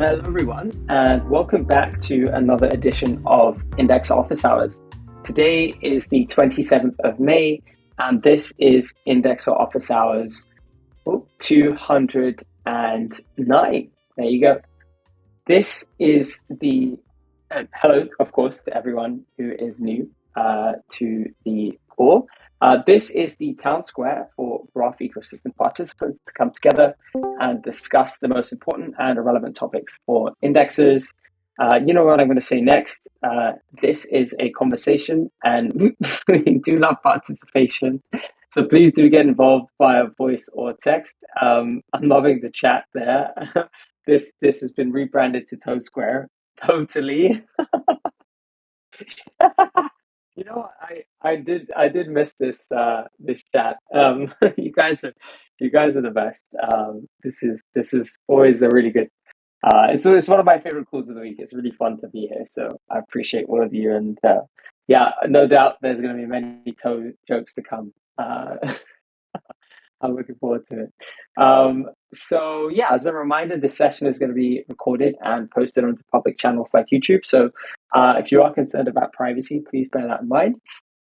Hello, everyone, and welcome back to another edition of Index Office Hours. Today is the 27th of May, and this is Index Office Hours 209. There you go. This is the hello, of course, to everyone who is new to the call. This is the town square for graph ecosystem participants to come together and discuss the most important and relevant topics for indexes. You know what I'm going to say next. This is a conversation, and we do love participation. So please do get involved via voice or text. I'm loving the chat there. This has been rebranded to Town Square. Totally. You know, I did miss this chat. You guys are the best. This is always a really good. It's one of my favorite calls of the week. It's really fun to be here. So I appreciate all of you, and yeah, no doubt there's going to be many toe jokes to come. I'm looking forward to it. So yeah, as a reminder, this session is going to be recorded and posted onto public channels like YouTube. So if you are concerned about privacy, please bear that in mind.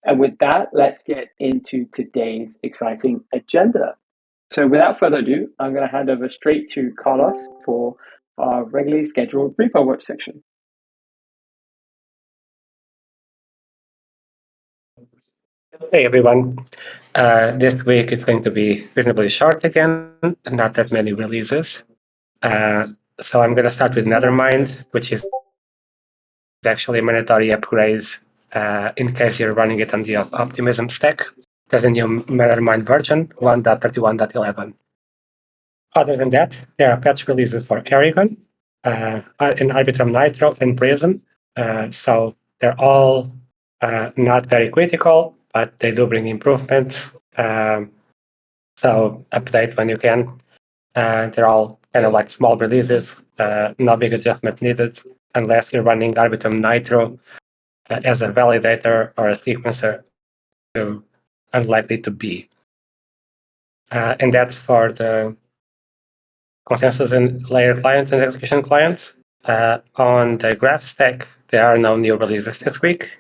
And with that, let's get into today's exciting agenda. So without further ado, I'm going to hand over straight to Carlos for our regularly scheduled repo watch section. Hey everyone, this week is going to be reasonably short again, not that many releases. So I'm going to start with Nethermind, which is actually a mandatory upgrade in case you're running it on the Optimism stack. There's a new Nethermind version, 1.31.11. Other than that, there are patch releases for Aragon, in Arbitrum Nitro and Prism. So they're all not very critical, but they do bring improvements. So update when you can. They're all kind of like small releases, no big adjustment needed unless you're running Arbitrum Nitro as a validator or a sequencer. So unlikely to be. And that's for the consensus and layer clients and execution clients. On the graph stack, there are no new releases this week.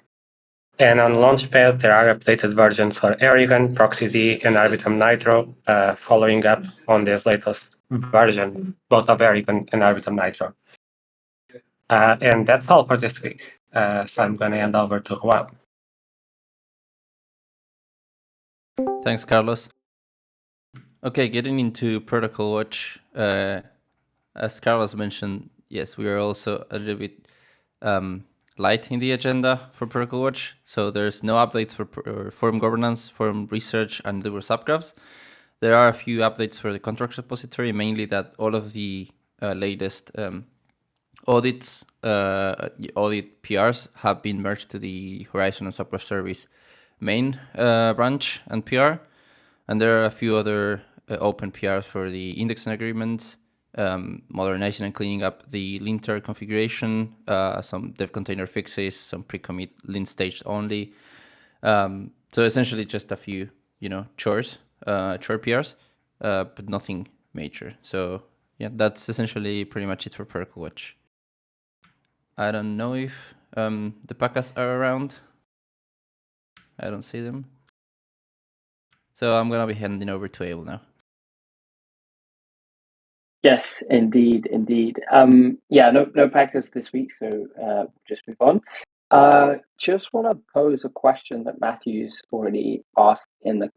And on Launchpad, there are updated versions for Aragon, ProxyD, and Arbitrum Nitro, following up on this latest version, both of Aragon and Arbitrum Nitro. And that's all for this week. So I'm going to hand over to Juan. Thanks, Carlos. Okay, getting into Protocol Watch. As Carlos mentioned, yes, we are also a little bit light in the agenda for Protocol Watch. So there's no updates for forum governance, forum research, and the subgraphs. There are a few updates for the contract repository, mainly that all of the latest audit PRs have been merged to the Horizon and Subgraph Service main branch and PR. And there are a few other open PRs for the indexing agreements, modernizing and cleaning up the linter configuration, some dev container fixes, some pre-commit lint stage only. So essentially just a few, chore PRs, but nothing major. So yeah, that's essentially pretty much it for Protocol Watch. I don't know if the Pacas are around. I don't see them. So I'm gonna be handing over to Abel now. Yes, indeed. Yeah, no packers this week, so just move on. Just want to pose a question that Matthew's already asked in the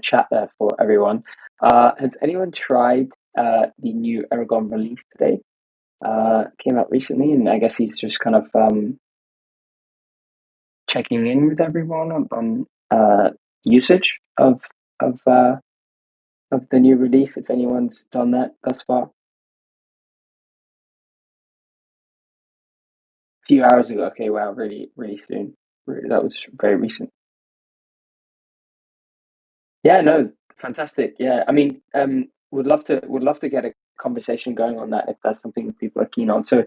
chat there for everyone. Has anyone tried the new Aragon release today? Came out recently, and I guess he's just kind of checking in with everyone on usage of the new release. If anyone's done that thus far. Few hours ago. Okay, wow, really soon. That was very recent. Yeah, no, fantastic. Yeah, I mean, would love to get a conversation going on that if that's something people are keen on. So,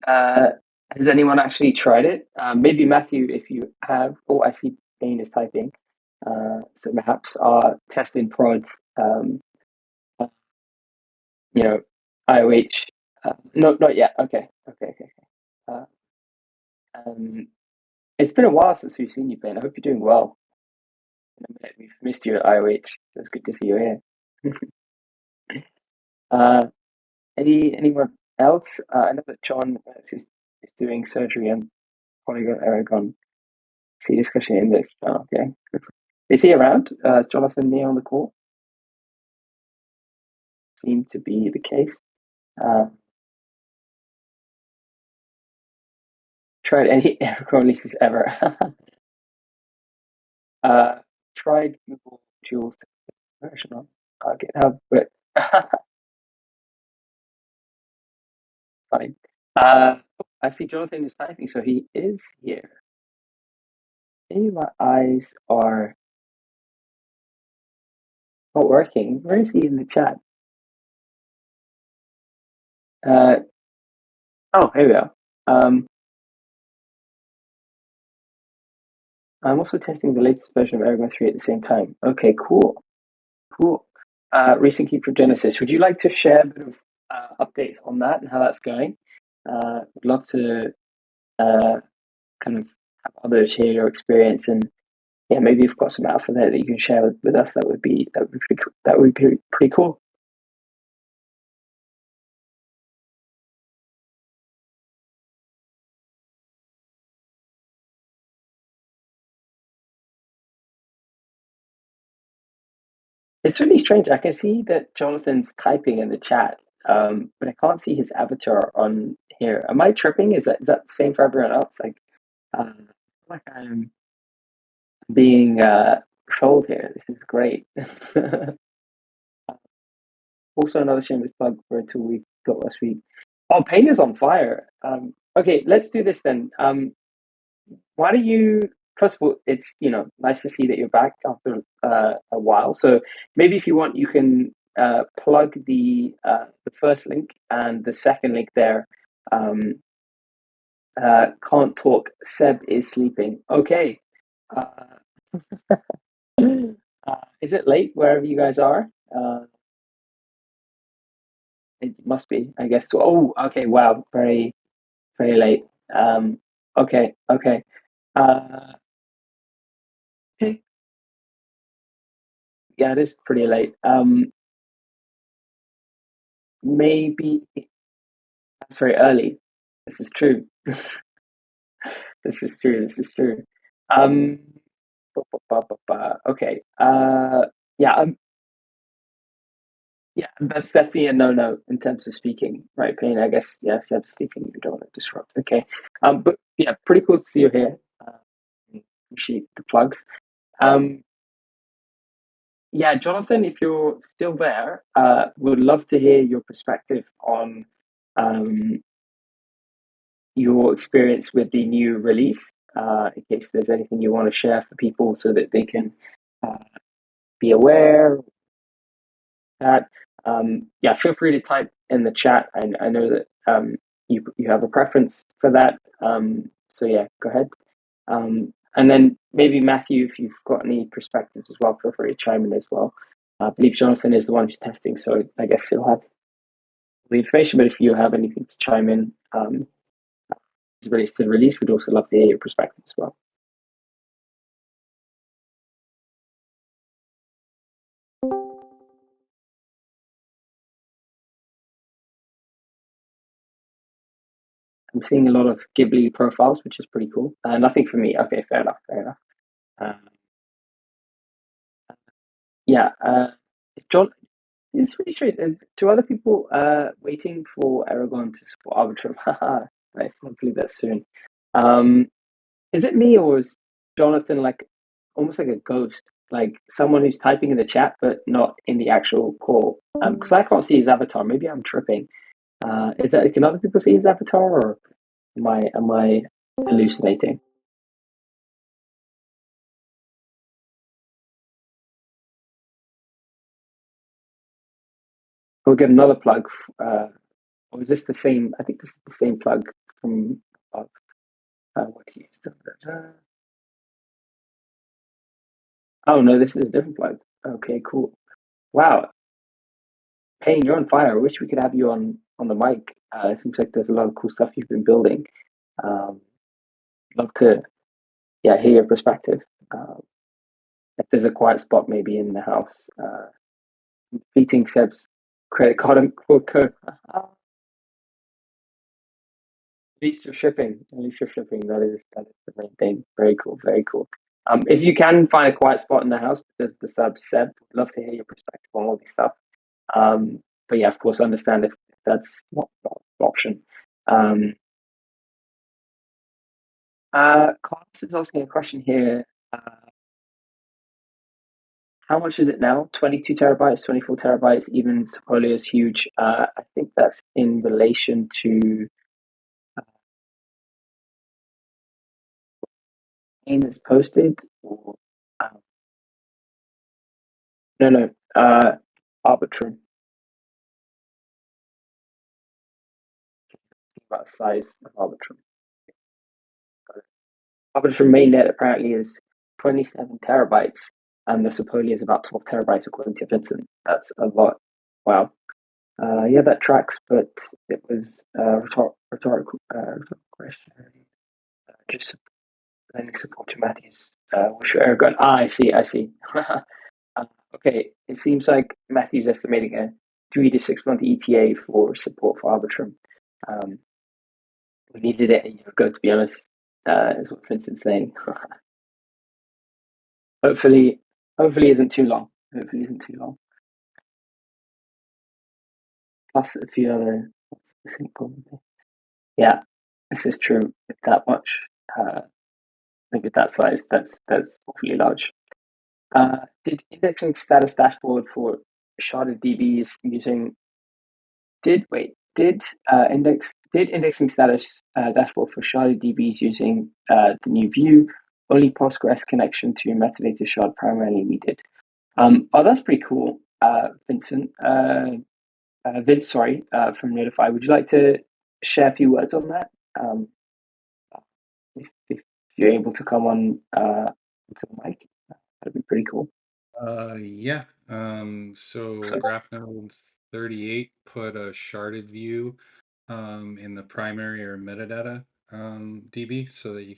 has anyone actually tried it? Maybe Matthew, if you have. Oh, I see Dane is typing. So perhaps our test in prod, IOH. No, not yet. Okay. Uh, um, it's been a while since we've seen you, Ben. I hope you're doing well. We've missed you at IOH. It's good to see you here. Anyone else? I know that John is doing surgery on Polygon Aragon. See discussion in this. Oh, okay. Is he around? Jonathan near on the call? Seemed to be the case. Tried any Aragon releases ever? Tried Google Jules version on GitHub, but fine. I see Jonathan is typing, so he is here. Maybe my eyes are not working. Where is he in the chat? Oh, here we go. I'm also testing the latest version of Aragon 3 at the same time. Okay, cool. Recent key for Genesis. Would you like to share a bit of updates on that and how that's going? Would love to kind of have others hear your experience, and yeah, maybe you've got some alpha there that you can share with us. That would be pretty cool. That would be pretty cool. It's really strange. I can see that Jonathan's typing in the chat, but I can't see his avatar on here. Am I tripping? Is that the same for everyone else? Like I'm being trolled here. This is great. Also, another shameless plug for a tool we got last week. Oh, Paint is on fire. Okay, let's do this then. Why don't you? First of all, it's nice to see that you're back after a while. So maybe if you want, you can plug the first link and the second link there. Can't talk. Seb is sleeping. Okay. Is it late wherever you guys are? It must be, I guess. Oh, okay. Wow, very, very late. Okay. Uh, okay. Yeah, it is pretty late. Maybe that's very early. This is true. This is true. Um, okay. Yeah. Yeah, that's definitely a no-no in terms of speaking, right, Payne? I guess, yeah, Seb's speaking, you don't want to disrupt. Okay. But yeah, pretty cool to see you here. Appreciate the plugs. Yeah, Jonathan, if you're still there, would love to hear your perspective on your experience with the new release, in case there's anything you want to share for people so that they can be aware of that. Yeah, feel free to type in the chat. I know that you have a preference for that. So yeah, go ahead. And then maybe Matthew, if you've got any perspectives as well, feel free to chime in as well. I believe Jonathan is the one who's testing, so I guess he'll have the information. But if you have anything to chime in as it relates to the release, we'd also love to hear your perspective as well. I'm seeing a lot of Ghibli profiles, which is pretty cool. Nothing for me. Okay, fair enough. Yeah, John, it's really strange. To other people waiting for Aragon to support Arbitrum. Haha, nice. Hopefully that's soon. Is it me, or is Jonathan like almost like a ghost, like someone who's typing in the chat but not in the actual call? Because I can't see his avatar. Maybe I'm tripping. Is that, can other people see his avatar, or am I hallucinating? We'll get another plug. Or is this the same? I think this is the same plug from what he used to. Oh no, this is a different plug. Okay, cool. Wow. Hey, you're on fire. I wish we could have you on the mic. It seems like there's a lot of cool stuff you've been building. Um, love to, yeah, hear your perspective. If there's a quiet spot maybe in the house, completing Seb's credit card and quote code. At least you're shipping. At least you're shipping. That is the main thing. Very cool. Very cool. If you can find a quiet spot in the house, the sub Seb, would love to hear your perspective on all this stuff. But yeah, of course, understand if that's not an option. Carlos is asking a question here. How much is it now? 22 terabytes, 24 terabytes, even Sepolia is huge. I think that's in relation to that's posted or no, Arbitrum. About the size of Arbitrum. Arbitrum mainnet apparently is 27 terabytes, and the Sepolia is about 12 terabytes according to Vincent. That's a lot. Wow. Yeah, that tracks, but it was rhetorical question. Just Linux support to Matthew's wish for Aragon. I see. Okay, it seems like Matthew's estimating a 3 to 6 month ETA for support for Arbitrum. We needed it a year ago, to be honest, is what Vincent's saying. Hopefully isn't too long. Plus a few other yeah, this is true. With that much, like with that size, that's awfully large. Did indexing status dashboard for sharded DBs using did indexing status dashboard for sharded DBs using the new view only Postgres connection to metadata shard primarily we did. Oh, that's pretty cool, Vincent. Vince, sorry, from Notify. Would you like to share a few words on that? If you're able to come on to the mic, that'd be pretty cool. Yeah. So GraphNode 38 put a sharded view in the primary or metadata DB so that you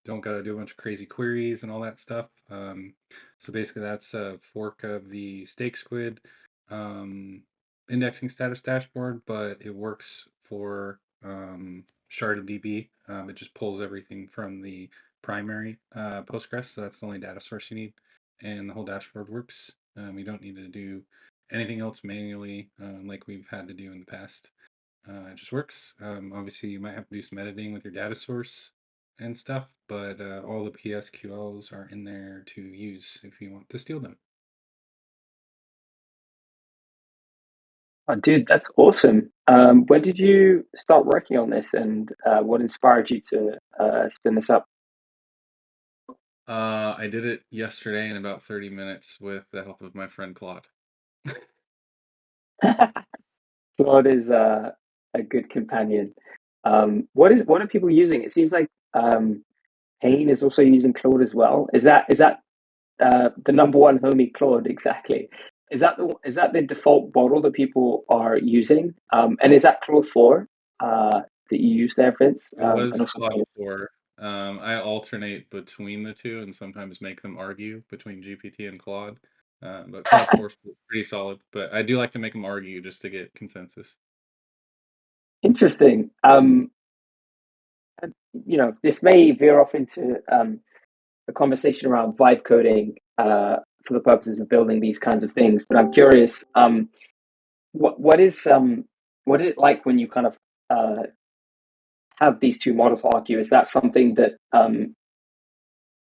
don't gotta do a bunch of crazy queries and all that stuff. So basically that's a fork of the 𝗨𝗀𝗂𝗧 indexing status dashboard, but it works for sharded DB. It just pulls everything from the primary Postgres, so that's the only data source you need, and the whole dashboard works. You don't need to do anything else manually like we've had to do in the past. It just works. Obviously, you might have to do some editing with your data source and stuff, but all the PSQLs are in there to use if you want to steal them. Oh, dude, that's awesome. When did you start working on this, and what inspired you to spin this up? I did it yesterday in about 30 minutes with the help of my friend Claude. Claude is a good companion. What are people using? It seems like Payne is also using Claude as well. Is that the number one homie Claude exactly? Is that the default model that people are using? And is that Claude 4 that you use there, Vince? It was And also Claude 4. I alternate between the two and sometimes make them argue between GPT and Claude. But Claude 4 is pretty solid. But I do like to make them argue just to get consensus. interesting. This may veer off into a conversation around vibe coding for the purposes of building these kinds of things. But I'm curious, what is it like when you kind of have these two models argue? Is that something that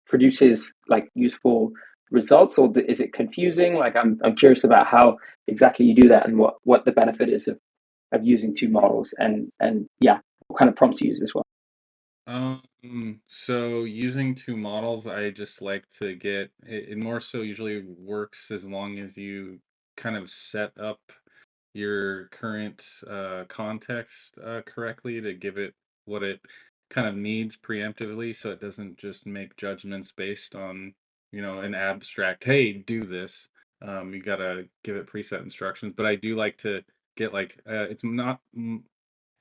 produces like useful results, or is it confusing? Like I'm curious about how exactly you do that and what the benefit is of using two models, and yeah, what kind of prompts you use as well. So using two models, I just like to get it more so usually works as long as you kind of set up your current context correctly to give it what it kind of needs preemptively, so it doesn't just make judgments based on, an abstract, hey, do this. You gotta give it preset instructions. But I do like to get like it's not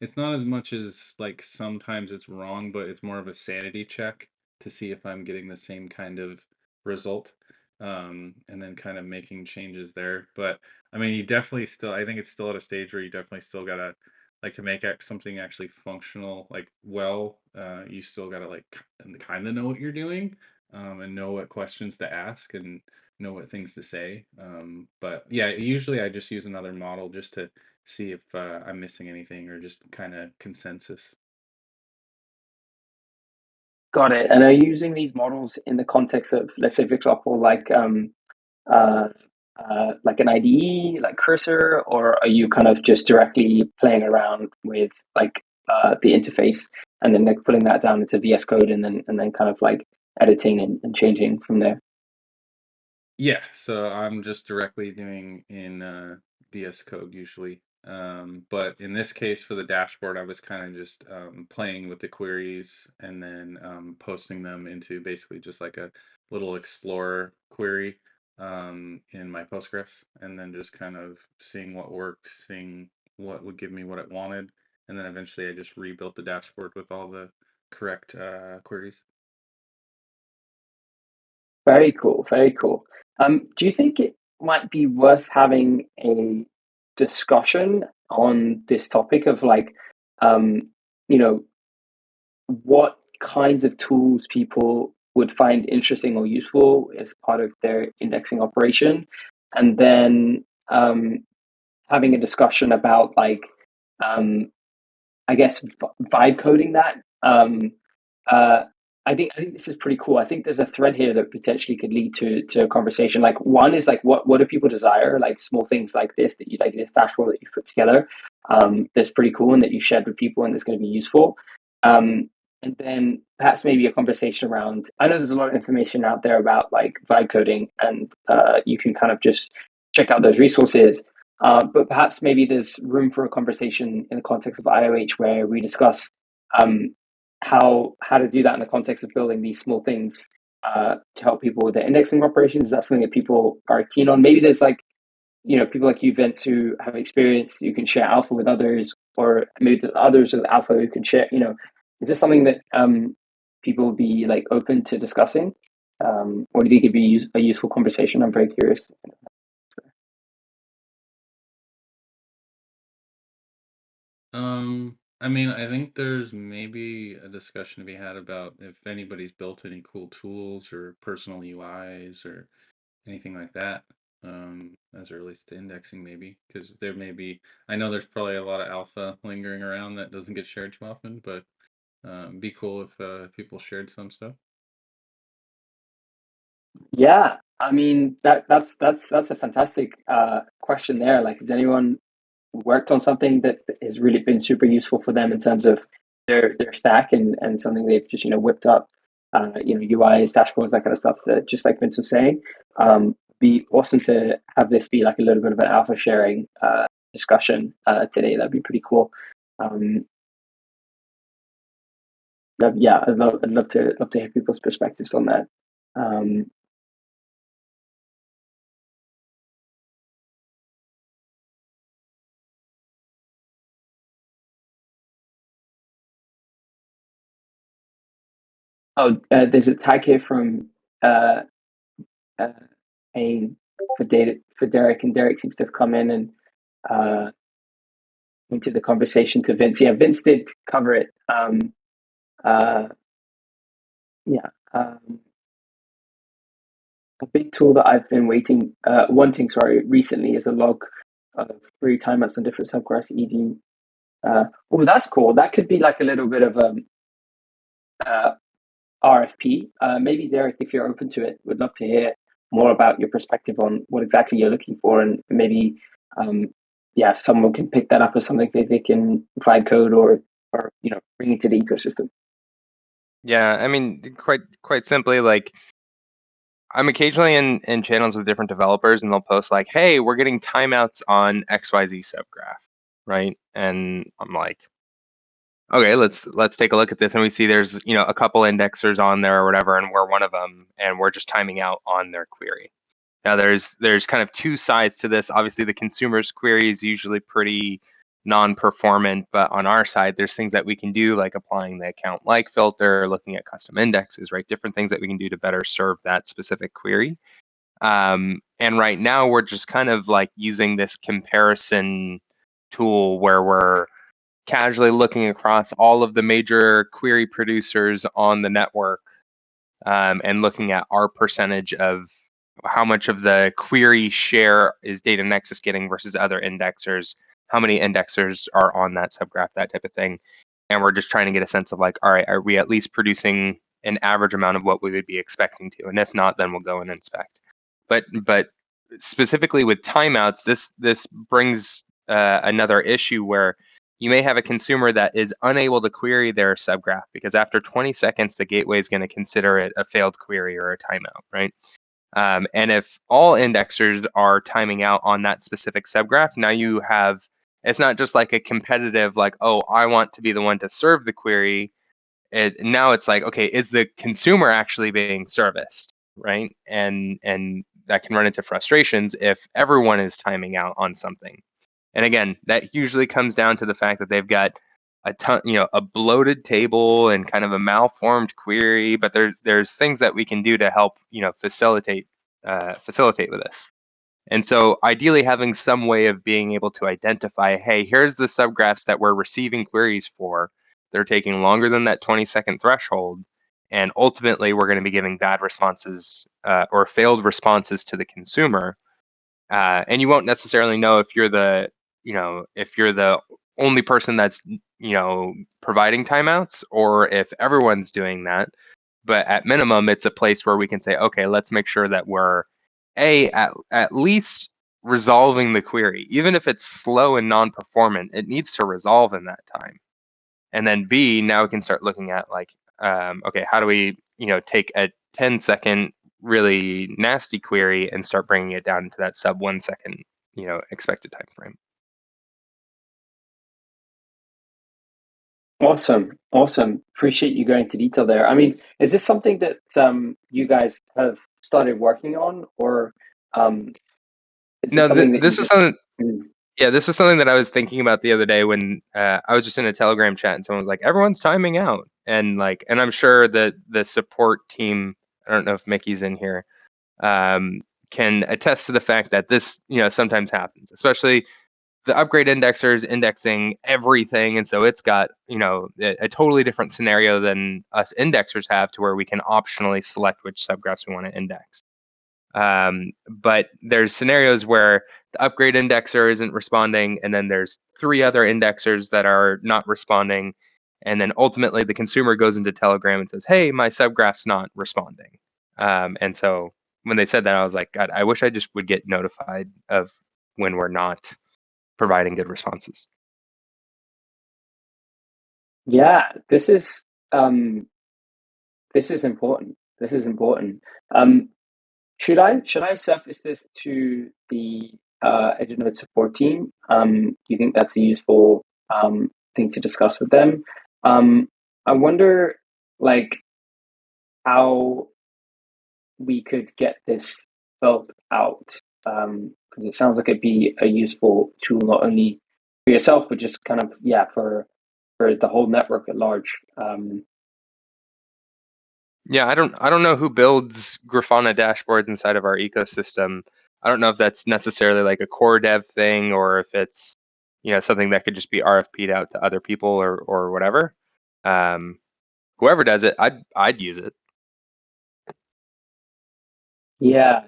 as much as like sometimes it's wrong, but it's more of a sanity check to see if I'm getting the same kind of result. And then kind of making changes there. But I mean, you definitely still, I think it's still at a stage where you definitely still gotta like to make something actually functional, like well, you still gotta like kind of know what you're doing, and know what questions to ask and know what things to say. But yeah, usually I just use another model just to see if I'm missing anything or just kind of consensus. Got it. And are you using these models in the context of, let's say, for example, uh, like an IDE, like Cursor, or are you kind of just directly playing around with like the interface and then like putting that down into VS Code and then kind of like editing and changing from there? Yeah, so I'm just directly doing in VS Code usually. But in this case for the dashboard, I was kind of just playing with the queries and then posting them into basically just like a little Explorer query in my Postgres, and then just kind of seeing what works, seeing what would give me what it wanted, and then eventually I just rebuilt the dashboard with all the correct queries. Very cool. Very cool. Do you think it might be worth having a discussion on this topic of like, um, you know, what kinds of tools people would find interesting or useful as part of their indexing operation, and then having a discussion about like, um, I guess, vibe coding that. Uh, I think this is pretty cool. I think there's a thread here that potentially could lead to a conversation. Like one is like what do people desire? Like small things like this that you like this dashboard that you've put together. That's pretty cool and that you shared with people and that's going to be useful. And then perhaps maybe a conversation around. I know there's a lot of information out there about like vibe coding, and you can kind of just check out those resources. But perhaps maybe there's room for a conversation in the context of IOH where we discuss um, how to do that in the context of building these small things to help people with their indexing operations. Is that something that people are keen on? Maybe there's like people like you, Vince, who have experience. You can share alpha with others, or maybe there's others with alpha who can share. Is this something that people would be like open to discussing, or do you think it'd be a useful conversation? I'm very curious. I mean, I think there's maybe a discussion to be had about if anybody's built any cool tools or personal UIs or anything like that, as it relates to indexing, maybe, because there may be, I know there's probably a lot of alpha lingering around that doesn't get shared too often, but be cool if people shared some stuff. Yeah, I mean that's a fantastic question there. Like, has anyone worked on something that has really been super useful for them in terms of their stack and something they've just whipped up, UIs, dashboards, that kind of stuff. That just like Vince was saying, be awesome to have this be like a little bit of an alpha sharing discussion today. That'd be pretty cool. Um, yeah, I'd love to hear people's perspectives on that. Um, there's a tag here from uh, uh, a for Derek, and Derek seems to have come in and uh, into the conversation to Vince. Yeah, Vince did cover it. Uh, yeah, a big tool that I've been wanting, recently is a log of free timeouts on different subclass ED. Oh, that's cool. That could be like a little bit of uh, RFP. Maybe Derek, if you're open to it, would love to hear more about your perspective on what exactly you're looking for, and maybe, if someone can pick that up as something that they can provide code or bring into the ecosystem. Yeah, I mean, quite simply, like I'm occasionally in channels with different developers, and they'll post like, "Hey, we're getting timeouts on XYZ subgraph," right? And I'm like, okay, let's take a look at this, and we see there's a couple indexers on there or whatever, and we're one of them, and we're just timing out on their query. Now there's kind of two sides to this. Obviously, the consumer's query is usually pretty non-performant, but on our side, there's things that we can do like applying the account like filter, looking at custom indexes, right? Different things that we can do to better serve that specific query. And right now we're just kind of like using this comparison tool where we're casually looking across all of the major query producers on the network, and looking at our percentage of how much of the query share is Data Nexus getting versus other indexers, how many indexers are on that subgraph, that type of thing. And we're just trying to get a sense of like, all right, are we at least producing an average amount of what we would be expecting to? And if not, then we'll go and inspect. But specifically with timeouts, this brings another issue where you may have a consumer that is unable to query their subgraph because after 20 seconds, the gateway is going to consider it a failed query or a timeout, right? And if all indexers are timing out on that specific subgraph, now you have, it's not just like a competitive, like, oh, I want to be the one to serve the query. Now it's like, okay, is the consumer actually being serviced, right? And that can run into frustrations if everyone is timing out on something. And again, that usually comes down to the fact that they've got a ton, a bloated table and kind of a malformed query. But there's things that we can do to help, facilitate with this. And so ideally having some way of being able to identify, hey, here's the subgraphs that we're receiving queries for. They're taking longer than that 20-second threshold. And ultimately, we're going to be giving bad responses or failed responses to the consumer. And you won't necessarily know if you're the only person that's providing timeouts or if everyone's doing that. But at minimum, it's a place where we can say, okay, let's make sure that we're at least resolving the query. Even if it's slow and non-performant, it needs to resolve in that time. And then B, now we can start looking at like, okay, how do we take a 10-second really nasty query and start bringing it down to that sub 1 second expected time frame. Awesome. Appreciate you going into detail there. I mean, is this something that you guys have started working on, or is this something that this was something. Yeah, this was something that I was thinking about the other day when I was just in a Telegram chat and someone was like, "Everyone's timing out," and I'm sure that the support team, I don't know if Mickey's in here, can attest to the fact that this sometimes happens, especially the upgrade indexer is indexing everything, and so it's got a totally different scenario than us indexers have, to where we can optionally select which subgraphs we want to index. But there's scenarios where the upgrade indexer isn't responding, and then there's 3 other indexers that are not responding, and then ultimately the consumer goes into Telegram and says, "Hey, my subgraph's not responding." And so when they said that, I was like, God, I wish I just would get notified of when we're not providing good responses. Yeah, this is important. Should I surface this to the Edgenode support team? Do you think that's a useful thing to discuss with them? I wonder, like, how we could get this built out, because it sounds like it'd be a useful tool not only for yourself, but just kind of for the whole network at large. Yeah, I don't know who builds Grafana dashboards inside of our ecosystem. I don't know if that's necessarily like a core dev thing, or if it's something that could just be RFP'd out to other people or whatever. Whoever does it, I'd use it. Yeah.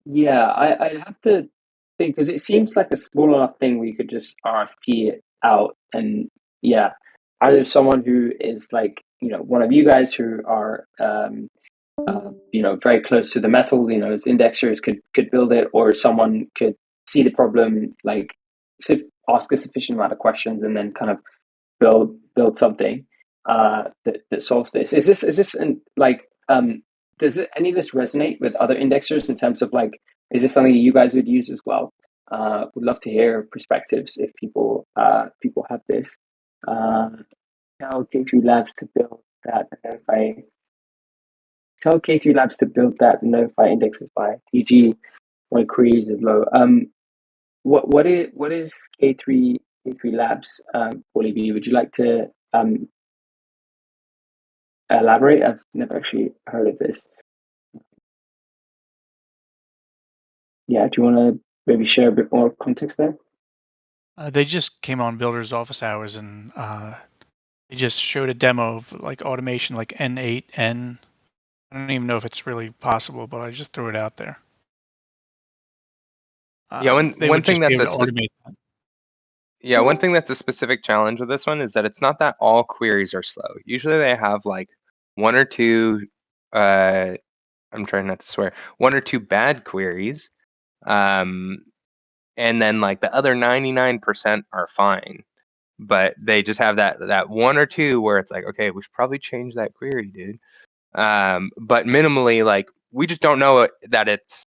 I have to think, because it seems like a small enough thing where you could just RFP it out, and either someone who is like one of you guys who are very close to the metal, as indexers could build it, or someone could see the problem, like ask a sufficient amount of questions, and then kind of build something that solves this. Is this does any of this resonate with other indexers in terms of like, is this something you guys would use as well? Would love to hear perspectives if people have this. Now K3 Labs to build that, and then if I tell K3 Labs to build that notify indexes by TG when queries is low. What is K3 Labs, 𝗨𝗀𝗶𝗀? Would you like to elaborate? I've never actually heard of this. Yeah, do you want to maybe share a bit more context there? They just came on Builders Office Hours, and they just showed a demo of like automation, like N8N. I don't even know if it's really possible, but I just threw it out there. Yeah, one thing that's one thing that's a specific challenge with this one is that it's not that all queries are slow. Usually they have like one or two, I'm trying not to swear, one or two bad queries, and then like the other 99% are fine. But they just have that one or two where it's like, okay, we should probably change that query, dude. But minimally, like, we just don't know that it's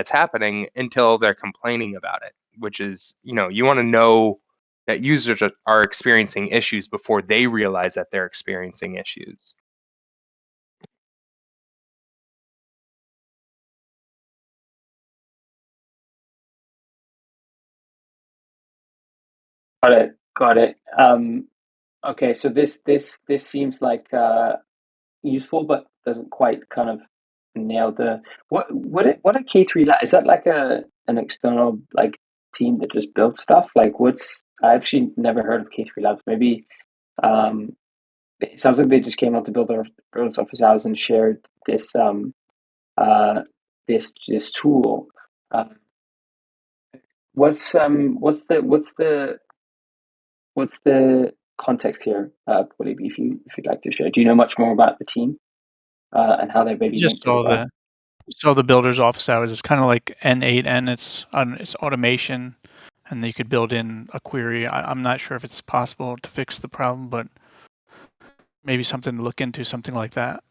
happening until they're complaining about it, which is, you want to know that users are experiencing issues before they realize that they're experiencing issues. Got it. Okay, so this seems like useful, but doesn't quite kind of nail the what a K3 Lab is. That like an external like team that just builds stuff? Like, I actually never heard of K3 Labs. Maybe it sounds like they just came out to Builders Office Hours and shared this this tool. What's the context here, 𝗨𝗶𝗀𝗀, if you'd like to share? Do you know much more about the team and how they maybe Just linked as saw the Builders Office Hours. It's kind of like N8N. It's automation, and you could build in a query. I'm not sure if it's possible to fix the problem, but maybe something to look into, something like that.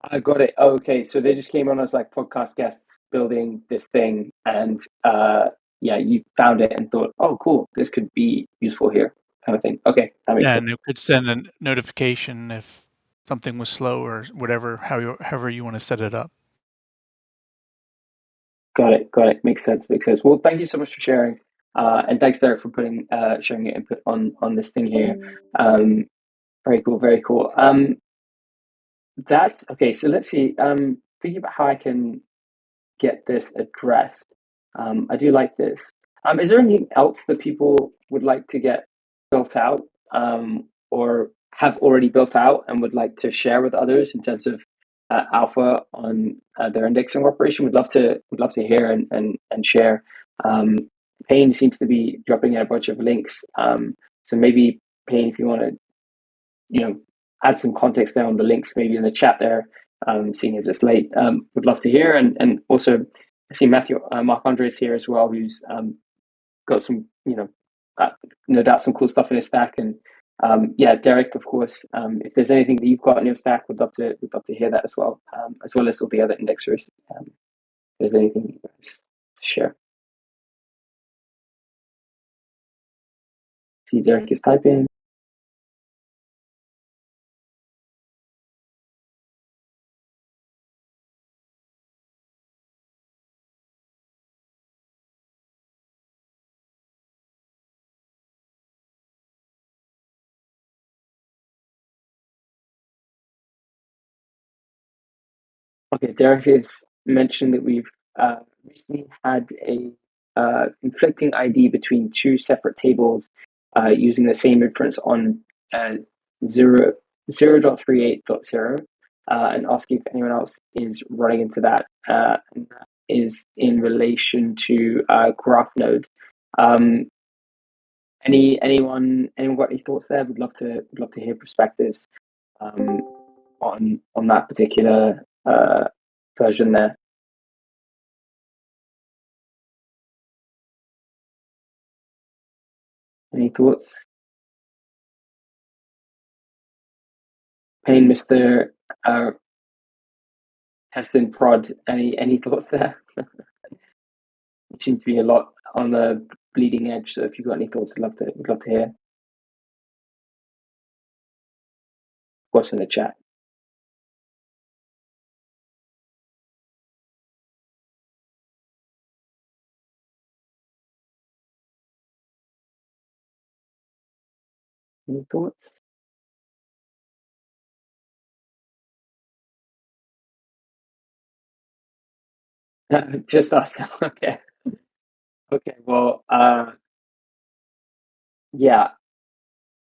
I got it. Oh, okay, so they just came on as like podcast guests building this thing, and yeah, you found it and thought, oh, cool, this could be useful here, kind of thing. Okay, that makes sense. And it could send a notification if something was slow or whatever, however you want to set it up. Got it. Makes sense. Well, thank you so much for sharing, and thanks, Derek, for sharing your input on this thing here. Very cool. That's okay. So let's see. Thinking about how I can get this addressed. I do like this. Is there anything else that people would like to get built out, or have already built out and would like to share with others in terms of alpha on their indexing operation? Would love to hear and share. Payne seems to be dropping in a bunch of links. So maybe Payne, if you want to, add some context there on the links, maybe in the chat there. Seeing as it's late, would love to hear, and also I see Mark Andres here as well, who's got some, no doubt some cool stuff in his stack, and yeah, Derek, of course, if there's anything that you've got in your stack, would love to hear that as well as all the other indexers. If there's anything you guys to share. See, Derek is typing. Okay, Derek has mentioned that we've recently had a conflicting ID between two separate tables using the same inference on 0.38.0, and asking if anyone else is running into that. And that is in relation to graph node. Anyone got any thoughts there? Would love to hear perspectives on that particular version there. Any thoughts? Payne, Mr. Testing prod, any thoughts there? It seems to be a lot on the bleeding edge, so if you've got any thoughts, we'd love to hear. Of course, in the chat. Any thoughts? Just us. Okay. Okay. Well, yeah.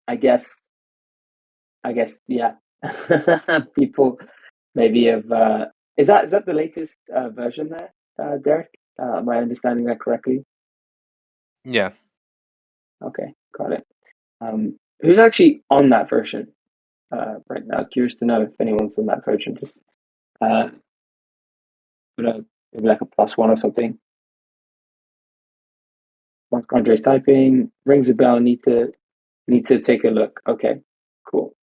I guess. Yeah. People maybe have. Is that the latest version there, Derek? Am I understanding that correctly? Yeah. Okay, got it. Who's actually on that version right now? Curious to know if anyone's on that version. Just uh, put a maybe like a +1 or something. Mark Andre's typing, rings a bell. Need to take a look. Okay, cool,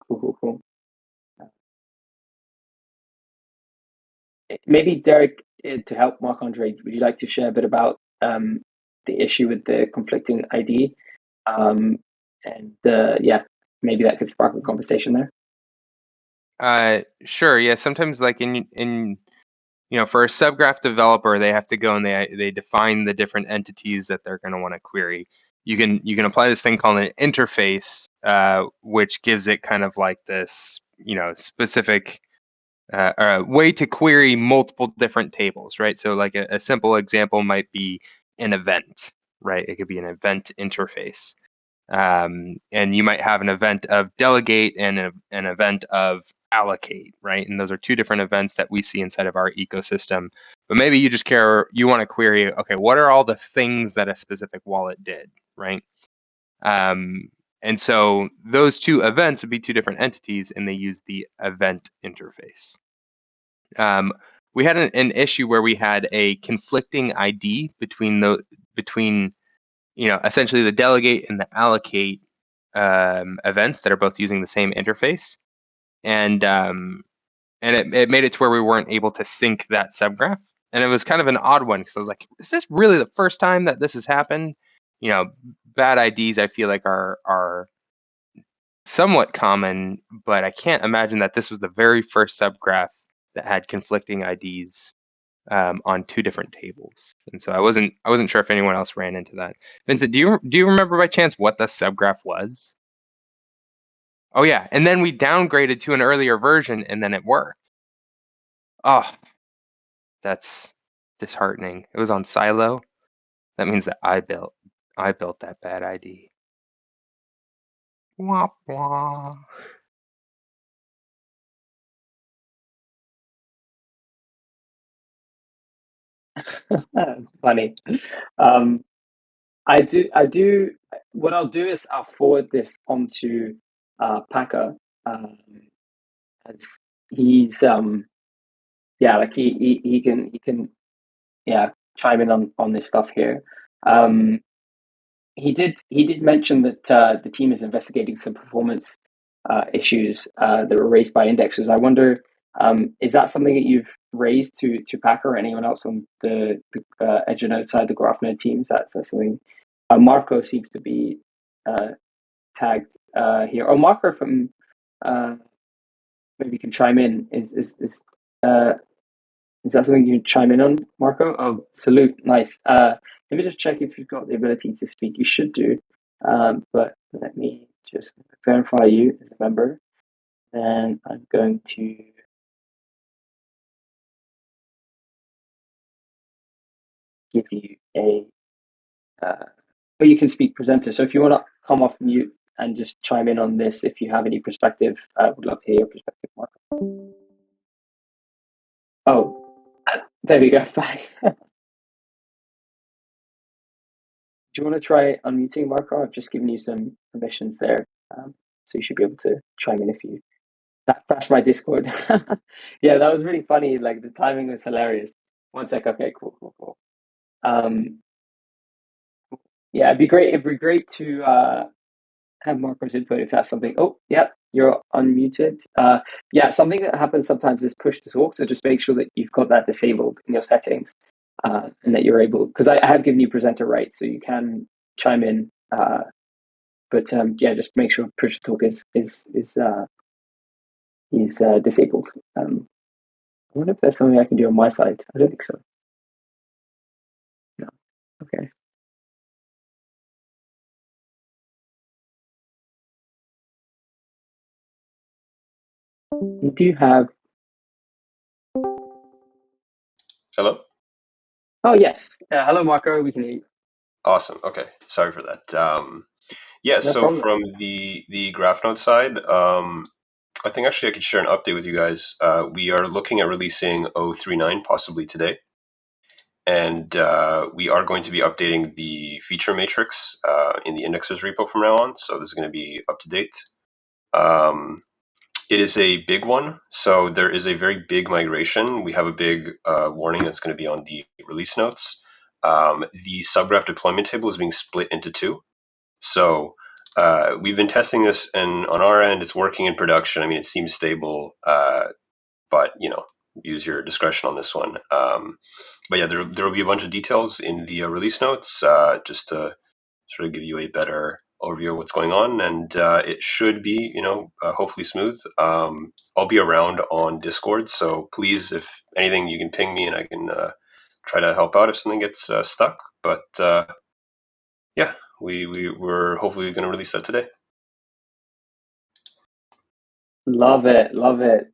cool. Maybe Derek, to help Mark Andre, would you like to share a bit about the issue with the conflicting ID? And yeah, maybe that could spark a conversation there. Sure. Yeah. Sometimes, like for a subgraph developer, they have to go and they define the different entities that they're going to want to query. You can apply this thing called an interface, which gives it kind of like this, specific way to query multiple different tables, right? So like a simple example might be an event, right? It could be an event interface. And you might have an event of delegate and an event of allocate, right? And those are two different events that we see inside of our ecosystem. But maybe you want to query, okay, what are all the things that a specific wallet did, right? And so those two events would be two different entities, and they use the event interface. We had an issue where we had a conflicting ID between essentially the delegate and the allocate events that are both using the same interface, and it made it to where we weren't able to sync that subgraph, and it was kind of an odd one because I was like, is this really the first time that this has happened? Bad IDs I feel like are somewhat common, but I can't imagine that this was the very first subgraph that had conflicting IDs on two different tables. And so I wasn't sure if anyone else ran into that. Vincent, do you remember by chance what the subgraph was? Oh yeah, and then we downgraded to an earlier version, and then it worked. Oh, that's disheartening. It was on Silo. That means that I built that bad ID. Wah, wah. That's funny. I do. What I'll do is I'll forward this onto Packer, as he's yeah, like he can yeah chime in on this stuff here. Um, he did mention that the team is investigating some performance issues that were raised by indexers. I wonder, is that something that you've raised to Packer or anyone else on the Edge and outside the GraphNode teams? That's something. Marco seems to be tagged here. Oh, Marco from maybe you can chime in. Uh, is that something you can chime in on, Marco? Oh, salute, nice. Let me just check if you've got the ability to speak. You should do. But let me just verify you as a member. And I'm going to give you a you can speak presenter. So if you want to come off mute and just chime in on this, if you have any perspective, I would love to hear your perspective, Marco. Oh, there we go. Bye. Do you want to try unmuting, Marco? I've just given you some permissions there. So you should be able to chime in if you that crashed my Discord. Yeah, that was really funny. Like the timing was hilarious. One sec. Okay, cool. Um, yeah, it'd be great to have Marco's input if that's something. Oh, yeah, you're unmuted. Yeah, something that happens sometimes is push to talk. So just make sure that you've got that disabled in your settings, and that you're able. Because I have given you presenter rights, so you can chime in. But yeah, just make sure push to talk is disabled. I wonder if there's something I can do on my side. I don't think so. No. Okay. We do have. Hello? Oh, yes. Hello, Marco. We can hear you. Awesome. Okay. Sorry for that. Yeah, No so problem. from the GraphNode side, I think actually I could share an update with you guys. We are looking at releasing 0.39 possibly today. And we are going to be updating the feature matrix in the indexes repo from now on. So this is going to be up to date. It is a big one. So there is a very big migration. We have a big warning that's going to be on the release notes. The subgraph deployment table is being split into two. So we've been testing this, and on our end, it's working in production. I mean, it seems stable, but use your discretion on this one. But yeah, there will be a bunch of details in the release notes just to sort of give you a better overview of what's going on, and it should be hopefully smooth. I'll be around on Discord, so please, if anything, you can ping me and I can try to help out if something gets stuck. But yeah, we're hopefully going to release that today. Love it. Love it.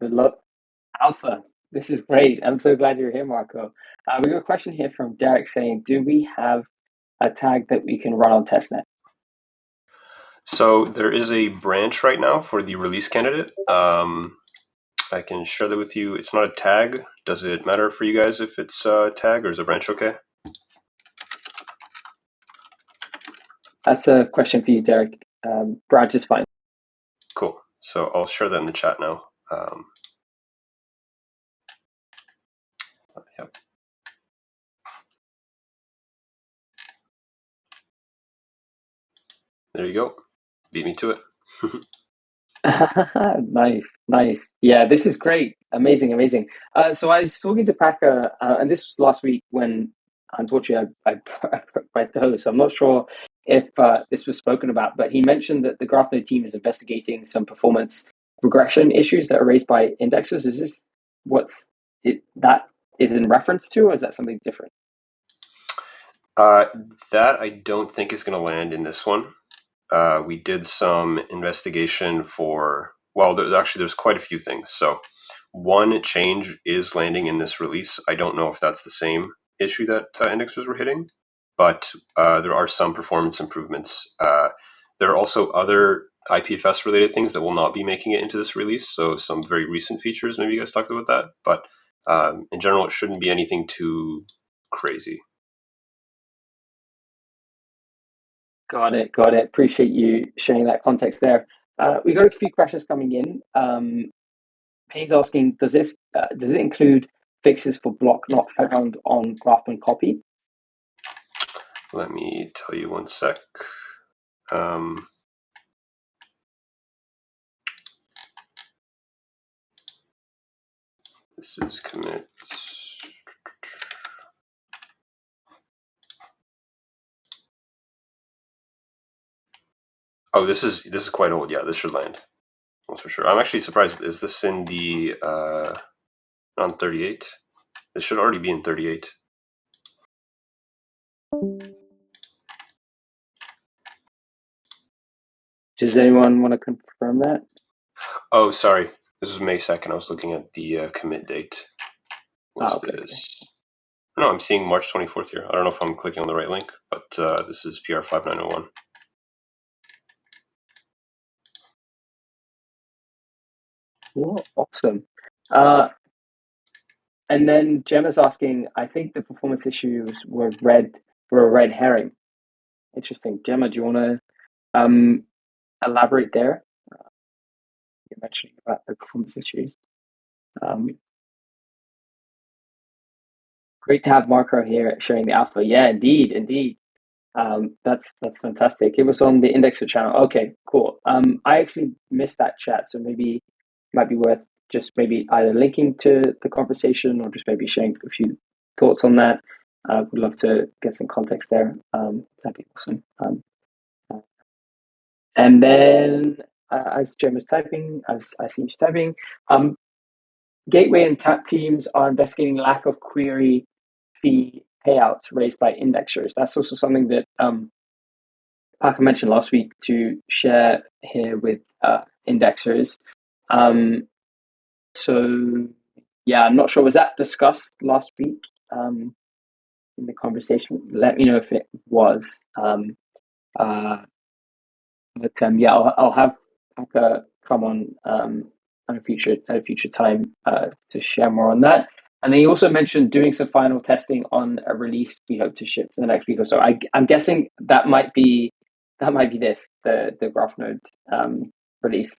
Alpha. This is great. I'm so glad you're here, Marco. We got a question here from Derek saying, do we have a tag that we can run on testnet? So there is a branch right now for the release candidate. I can share that with you. It's not a tag. Does it matter for you guys if it's a tag, or is a branch okay? That's a question for you, Derek. Branch is fine. Cool. So I'll share that in the chat now. Yep. There you go. Beat me to it. Nice. Yeah, this is great. Amazing. So I was talking to Packer, and this was last week when, unfortunately, I broke my toe. So I'm not sure if this was spoken about, but he mentioned that the GraphNode team is investigating some performance regression issues that are raised by indexers. Is this that is in reference to, or is that something different? That I don't think is going to land in this one. We did some investigation for, there's quite a few things. So one change is landing in this release. I don't know if that's the same issue that indexers were hitting, but there are some performance improvements. There are also other IPFS related things that will not be making it into this release. So some very recent features, maybe you guys talked about that, but in general, it shouldn't be anything too crazy. Got it. Appreciate you sharing that context there. We got a few questions coming in. Payne's asking, does it include fixes for block not found on Graph1 copy? Let me tell you one sec. This is commit. Oh, this is quite old. Yeah, this should land. That's for sure. I'm actually surprised. Is this in the on 38? This should already be in 38. Does anyone want to confirm that? Oh, sorry. This is May 2nd. I was looking at the commit date. What's this? No, I'm seeing March 24th here. I don't know if I'm clicking on the right link, but this is PR 5901. Cool. Awesome. And then Gemma's asking, I think the performance issues were a red herring. Interesting. Gemma, do you want to elaborate there? You're mentioning about the performance issues. Great to have Marco here sharing the alpha. Yeah, indeed. That's fantastic. It was on the Indexer channel. Okay, cool. I actually missed that chat, so maybe it might be worth just maybe either linking to the conversation or just maybe sharing a few thoughts on that. Would love to get some context there. That'd be awesome. And then as Jim is typing, as I see he's typing, Gateway and TAP teams are investigating lack of query fee payouts raised by indexers. That's also something that Paco mentioned last week to share here with indexers. So yeah, I'm not sure. Was that discussed last week in the conversation? Let me know if it was. Yeah, I'll have Paka come on at a future time to share more on that. And then he also mentioned doing some final testing on a release we hope to ship to the next week or so. I'm guessing that might be the GraphNode release.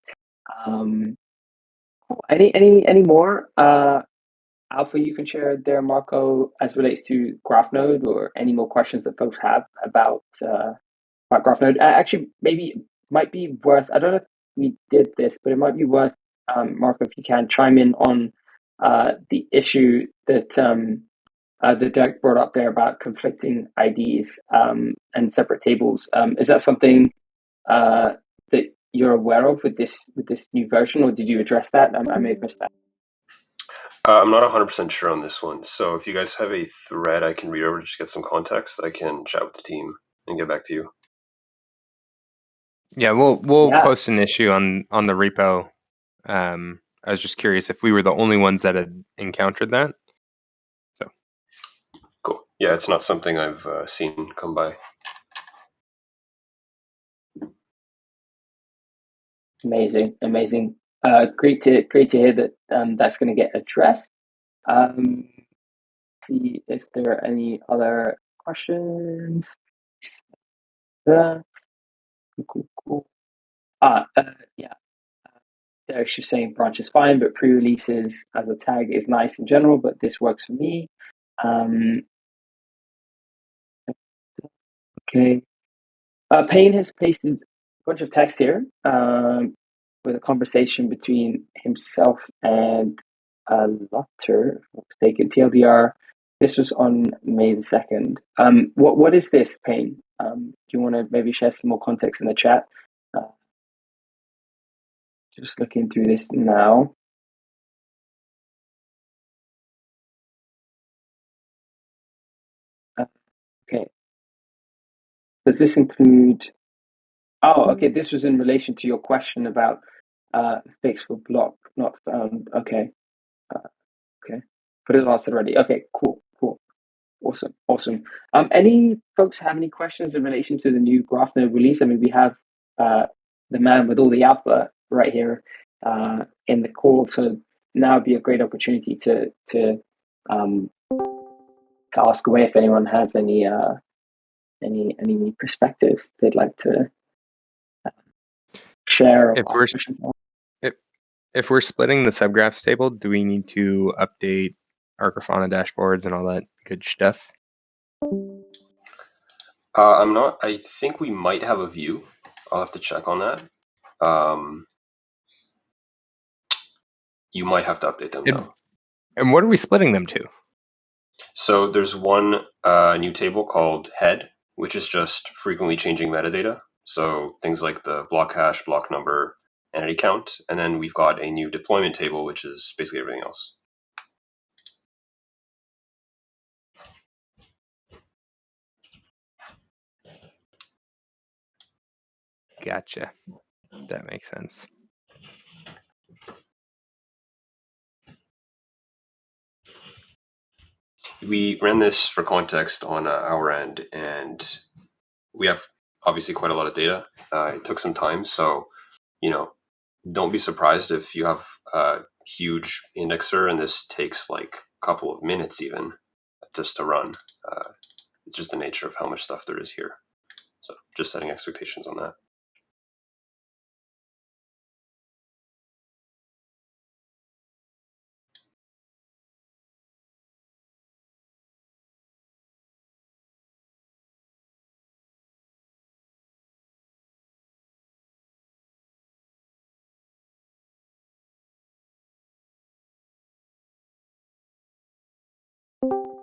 Any more alpha you can share there, Marco, as relates to GraphNode, or any more questions that folks have about GraphNode? Actually, maybe it might be worth, I don't know if we did this, but it might be worth, Marco, if you can chime in on the issue that Derek brought up there about conflicting IDs and separate tables. Is that something that you're aware of with this new version, or did you address that? I may have missed that. I'm not 100% sure on this one. So if you guys have a thread I can read over to just get some context, I can chat with the team and get back to you. Yeah, we'll post an issue on the repo. I was just curious if we were the only ones that had encountered that. So cool. Yeah, it's not something I've seen come by. Amazing. Great to hear that that's going to get addressed. See if there are any other questions. Cool. Yeah. Derek's just saying branch is fine, but pre-releases as a tag is nice in general, but this works for me. Okay. Payne has pasted a bunch of text here with a conversation between himself and Lotter, if I'm not mistaken, TLDR. This was on May the 2nd. What is this, Payne? Do you want to maybe share some more context in the chat? Just looking through this now. Okay. Does this include... Oh, okay. This was in relation to your question about fix for block not found. Okay. Okay. Put it answered already. Okay, cool. Awesome. Any folks have any questions in relation to the new GraphNode release? I mean, we have the man with all the alpha right here in the call, so now would be a great opportunity to ask away if anyone has any perspectives they'd like to share. If we're splitting the subgraphs table, do we need to update our Grafana dashboards and all that good stuff? I'm not. I think we might have a view. I'll have to check on that. You might have to update them though. And what are we splitting them to? So there's one new table called head, which is just frequently changing metadata. So things like the block hash, block number, entity count. And then we've got a new deployment table, which is basically everything else. Gotcha. That makes sense. We ran this for context on our end, and we have obviously quite a lot of data. It took some time, so don't be surprised if you have a huge indexer and this takes like a couple of minutes even just to run. It's just the nature of how much stuff there is here. So just setting expectations on that.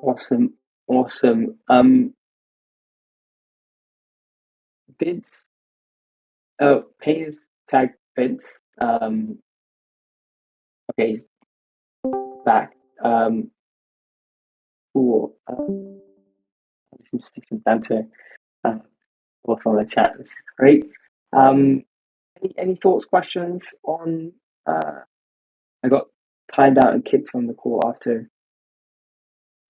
Awesome. Bids. Oh, Payne is tagged bids. Okay, he's back. Cool. Seems to be some banter both on the chat, which is great. Any thoughts, questions on? I got timed out and kicked from the call after.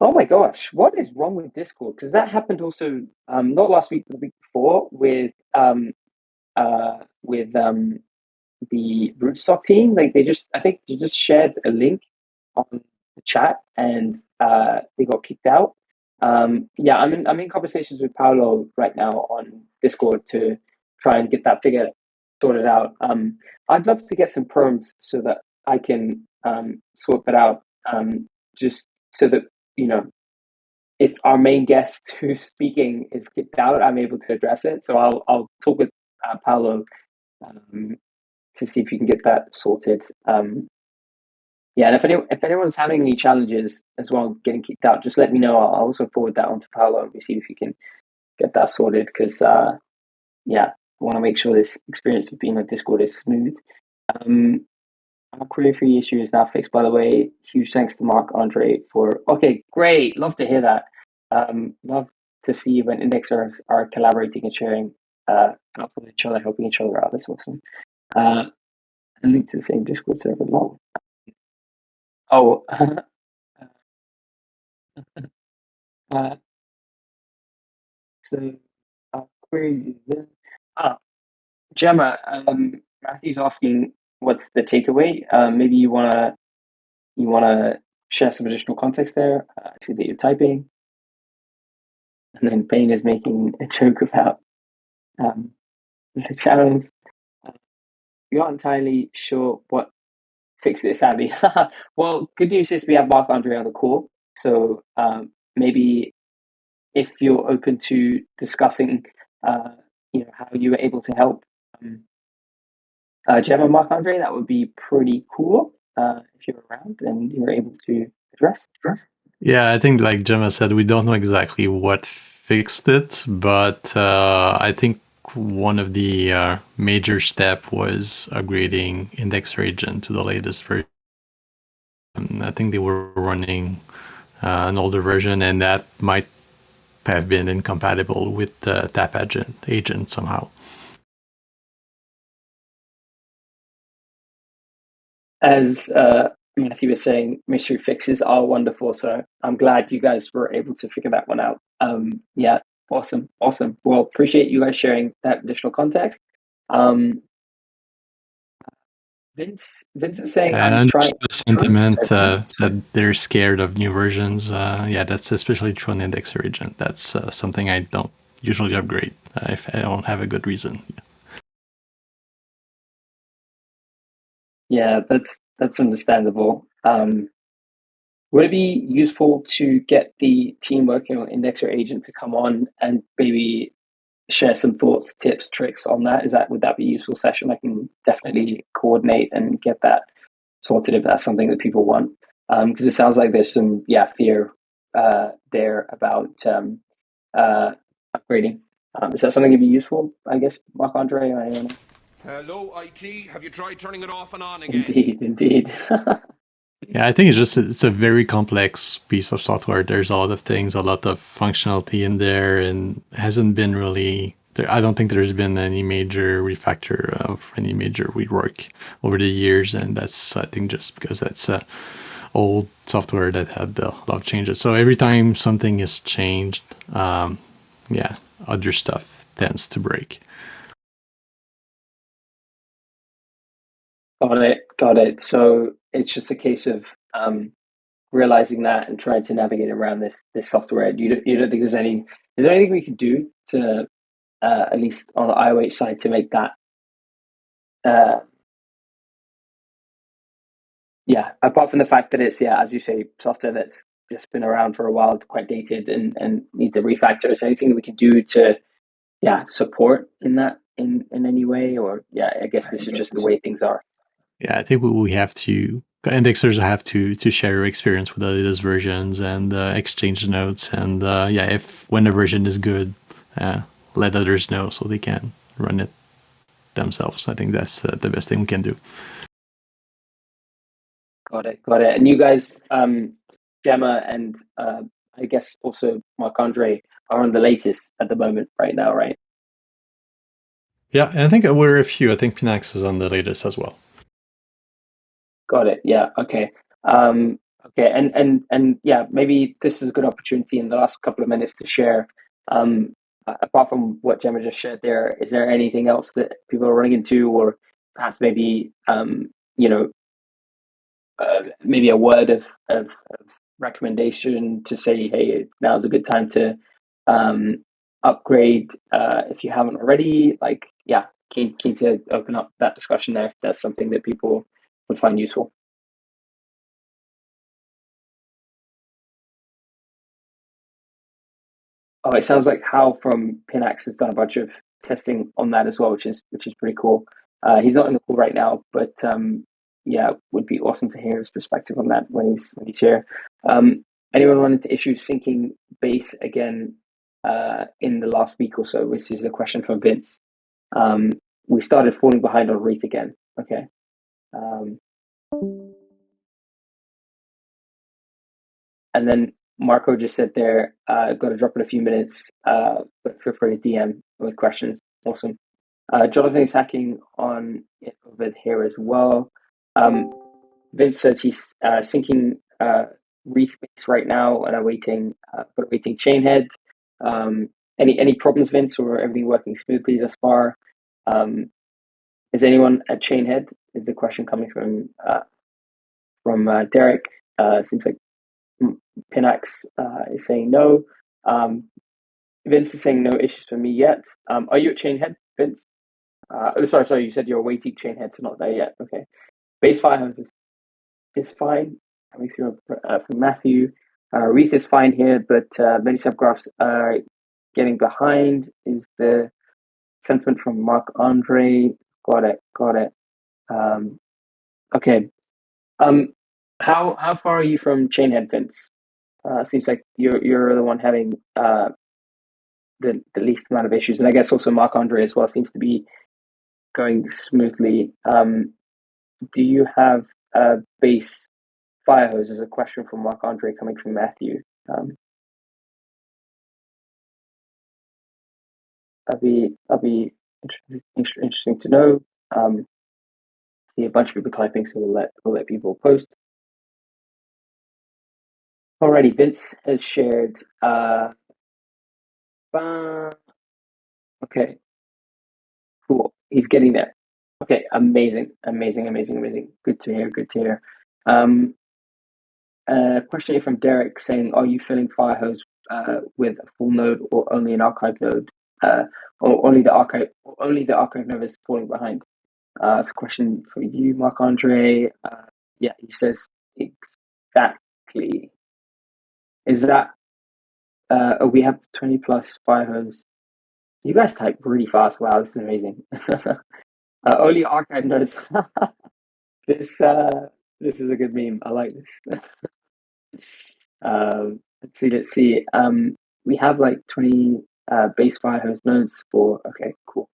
Oh my gosh, what is wrong with Discord? Because that happened also not last week, but the week before with the rootstock team. Like I think they just shared a link on the chat and they got kicked out. Yeah, I'm in conversations with Paolo right now on Discord to try and get that figure sorted out. I'd love to get some perms so that I can sort that out. Just so that, you know, if our main guest who's speaking is kicked out, I'm able to address it. So I'll talk with Paolo to see if you can get that sorted. Yeah, and if anyone's having any challenges as well getting kicked out, just let me know. I'll also forward that on to Paolo and we see if you can get that sorted. Because yeah, I want to make sure this experience of being on Discord is smooth. Our query free issue is now fixed, by the way. Huge thanks to Marc-Andre for. Okay, great. Love to hear that. Love to see when indexers are collaborating and sharing out with each other, helping each other out. That's awesome. And link to the same Discord server. Lol. Oh, so query. Gemma, Matthew's asking what's the takeaway. Maybe you wanna share some additional context there. I see that you're typing, and then Payne is making a joke about the channels. You're not entirely sure what fixed it, sadly. Well, good news is we have Marc-Andre on the call, so maybe if you're open to discussing, you know, how you were able to help Gemma, Marc-Andre, that would be pretty cool if you're around and you're able to address. Yeah, I think like Gemma said, we don't know exactly what fixed it, but I think one of the major step was upgrading Indexer Agent to the latest version. I think they were running an older version, and that might have been incompatible with the tap agent somehow. As Matthew was saying, mystery fixes are wonderful, so I'm glad you guys were able to figure that one out. Yeah, awesome. Well, appreciate you guys sharing that additional context. Vince is saying, and trying the sentiment that they're scared of new versions. Yeah, that's especially true on Indexer Agent. That's something I don't usually upgrade if I don't have a good reason. Yeah, that's understandable. Would it be useful to get the team working on Indexer Agent to come on and maybe share some thoughts, tips, tricks on that? Would that be a useful session? I can definitely coordinate and get that sorted if that's something that people want. Because it sounds like there's some fear there about upgrading. Is that something that'd be useful? I guess Marc-Andre or anyone else? Hello, IT. Have you tried turning it off and on again? Indeed. Yeah, I think it's a very complex piece of software. There's a lot of things, a lot of functionality in there, and hasn't been really. I don't think there's been any major refactor of any major rework over the years, and that's, I think, just because that's old software that had a lot of changes. So every time something is changed, yeah, other stuff tends to break. Got it. So it's just a case of realizing that and trying to navigate around this software. You don't think is there anything we could do to at least on the IOH side to make that apart from the fact that it's as you say, software that's just been around for a while, quite dated and needs a refactor. Is there anything that we can do to support in that in any way? Or I guess this is just the way things are. Yeah, I think we have to, indexers have to share experience with the latest versions and exchange notes. And if when the version is good, let others know so they can run it themselves. I think that's the best thing we can do. Got it. And you guys, Gemma and I guess also Marc-Andre are on the latest at the moment right now, right? Yeah, and I think we're a few. I think Pinax is on the latest as well. Got it. Yeah. Okay. Okay, and yeah, maybe this is a good opportunity in the last couple of minutes to share. Apart from what Gemma just shared there, is there anything else that people are running into, or perhaps maybe you know maybe a word of recommendation to say, hey, now's a good time to upgrade if you haven't already. Like, yeah, keen to open up that discussion there if that's something that people would find useful. Oh, it sounds like Hal from Pinax has done a bunch of testing on that as well, which is pretty cool. He's not in the call right now, but yeah, would be awesome to hear his perspective on that when he's here. Anyone wanted to issue syncing base again in the last week or so? Which is a question from Vince. We started falling behind on Reef again. Okay. And then Marco just said there, got to drop in a few minutes, but feel free to DM with questions. Awesome. Jonathan is hacking on it over here as well. Vince says he's syncing Reef base right now and awaiting Chainhead. Any problems, Vince, or everything working smoothly thus far? Is anyone at Chainhead? Is the question coming from Derek? Seems like Pinax is saying no. Vince is saying no issues for me yet. Are you at Chainhead, Vince? Sorry. You said you're awaiting Chainhead, so not there yet. Okay. Base Firehouse is fine. Coming through from Matthew. Reef is fine here, but many subgraphs are getting behind. Is the sentiment from Mark Andre? Got it. Okay. How far are you from Chainhead, Vince? Seems like you're the one having the least amount of issues, and I guess also Mark Andre as well seems to be going smoothly. Do you have a base fire hose? Is a question from Mark Andre coming from Matthew. That'd be interesting to know. See a bunch of people typing, so we'll let people post. Alrighty, Vince has shared. Okay, cool. He's getting there. Okay, amazing. Good to hear. Question here from Derek saying, "Are you filling Firehose with a full node or only an archive node, or only the archive node is falling behind?" It's a question for you, Marc Andre. Yeah, he says exactly. Is that? We have 20 plus Firehose. You guys type really fast. Wow, this is amazing. Only archive nodes. This is a good meme. I like this. Let's see. We have like 20 base Firehose nodes for. Okay, cool.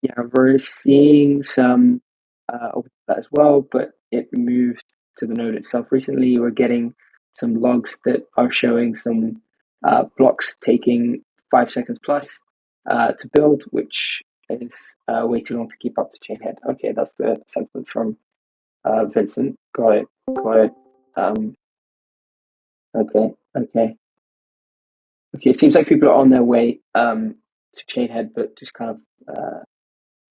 Yeah, we're seeing some of that as well, but it moved to the node itself recently. We're getting some logs that are showing some blocks taking 5 seconds plus to build, which is way too long to keep up to Chainhead. Okay, that's the sentiment from Vincent. Got it. Okay. It seems like people are on their way to Chainhead, but just kind of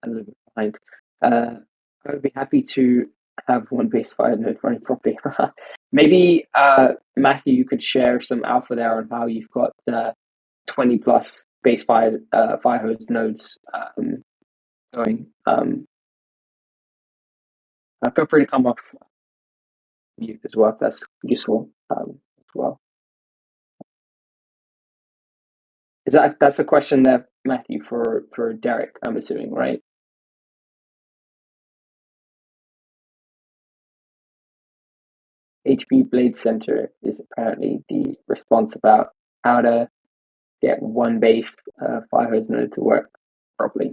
a little bit behind. I would be happy to have one base fire node running properly. Maybe Matthew, you could share some alpha there on how you've got 20 plus base fire hose nodes going. Feel free to come off mute as well if that's useful as well. That's a question there, Matthew, for Derek, I'm assuming, right? HP Blade Center is apparently the response about how to get one base fire hose node to work properly.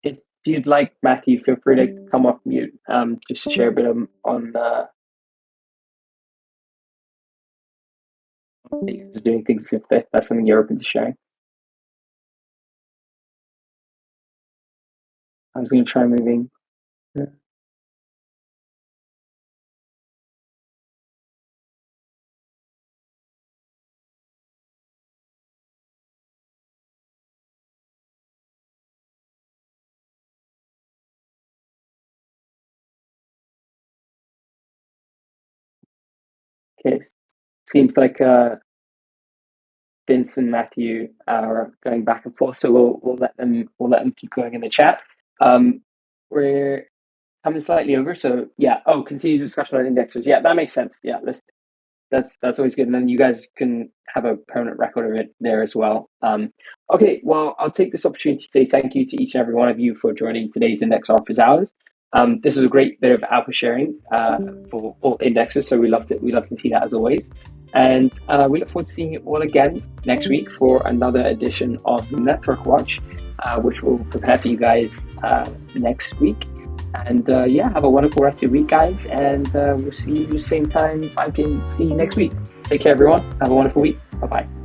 If you'd like, Matthew, feel free to come off mute. Just to share a bit on doing things if that's something you're open to sharing. I was going to try moving. Okay, seems like Vince and Matthew are going back and forth, so we'll let them keep going in the chat. We're coming slightly over, so yeah. Oh, continue discussion on indexers. Yeah, that makes sense. Yeah, that's always good, and then you guys can have a permanent record of it there as well. Okay, well, I'll take this opportunity to say thank you to each and every one of you for joining today's Index Office Hours. This is a great bit of alpha sharing for all indexers, so we love to see that as always. And we look forward to seeing you all again next week for another edition of Network Watch, which we'll prepare for you guys next week. And yeah, have a wonderful rest of your week, guys. And we'll see you same time. I can see you next week. Take care, everyone. Have a wonderful week. Bye-bye.